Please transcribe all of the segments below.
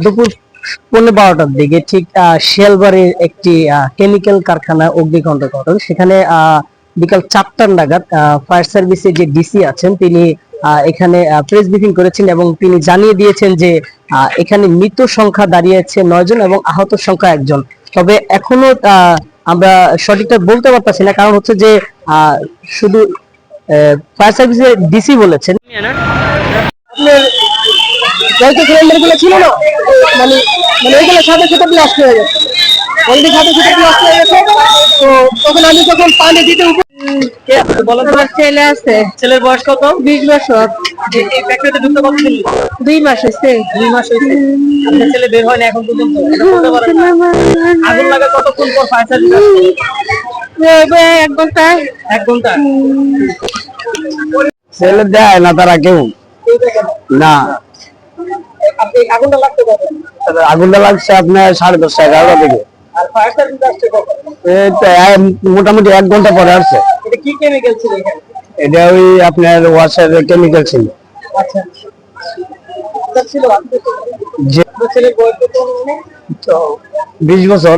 দুপুর 12:15টার দিকে ঠিক শিয়ালবাড়ির একটি কেমিক্যাল কারখানা অগ্নিকাণ্ড ঘটে। সেখানে বিকাল 4টা নাগাদ ফায়ার সার্ভিসের যে ডিসি আছেন তিনি এখানে প্রেস ব্রিফিং করেছেন এবং তিনি জানিয়ে দিয়েছেন যে এখানে মৃত সংখ্যা দাঁড়িয়েছে 9 জন এবং আহত সংখ্যা 1 জন। তবে এখনো আমরা সঠিকটা বলতে পারতেছি না, কারণ হচ্ছে যে শুধু ফায়ার সার্ভিসের ডিসি বলেছেন আপনার গ্যাসের সিলিন্ডার গুলো ছিল না, মানে মানে ওইগুলো সাথে সাথে ব্লাস্ট হয়ে গেছে, অলরেডি সাথে সাথে ব্লাস্ট হয়ে গেছে। তো তখন আমি যখন পানি দিতে বলেন তো, ছেলে আছে। ছেলের বয়স কত? 20 বছর। এই ফ্যাক্টরিতে ঢুকতে কতদিন? 2 মাস হয়েছে। 2 মাস হয়েছে। আপনার ছেলে বের হয় না এখন পর্যন্ত? এটা বলতে পারেন না? আগুন লাগা কতক্ষণ পর ফায়ার সার্ভিস আসছে? 1 ঘন্টা। 1 ঘন্টা। ছেলে দেয় না তারা কেউ না। আগুনটা লাগছে কখন? আগুনটা লাগছে আপনার 10:30 11টা থেকে। আর ফায়ার সার্ভিস আসছে কখন? মোটামুটি 1 ঘন্টা পরে আসছে। এটা কি কেমিক্যাল ছিল এখানে? এটা ওই আপনার ওয়াশার কেমিক্যাল ছিল। আচ্ছা, ছিল যে ছেলের বয়স কত? 20 বছর।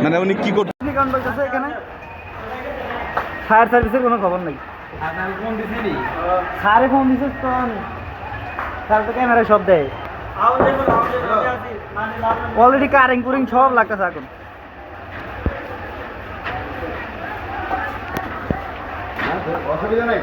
মানে উনি কি করতে এখানে ফায়ার সার্ভিসের কোনো খবর নেই। স্যারে ফোন দিছে তো, স্যার তো ক্যামেরায় সব দেয়। অলরেডি কারিং কুরিং সব লাগতেছে এখন। অসুবিধা নেই।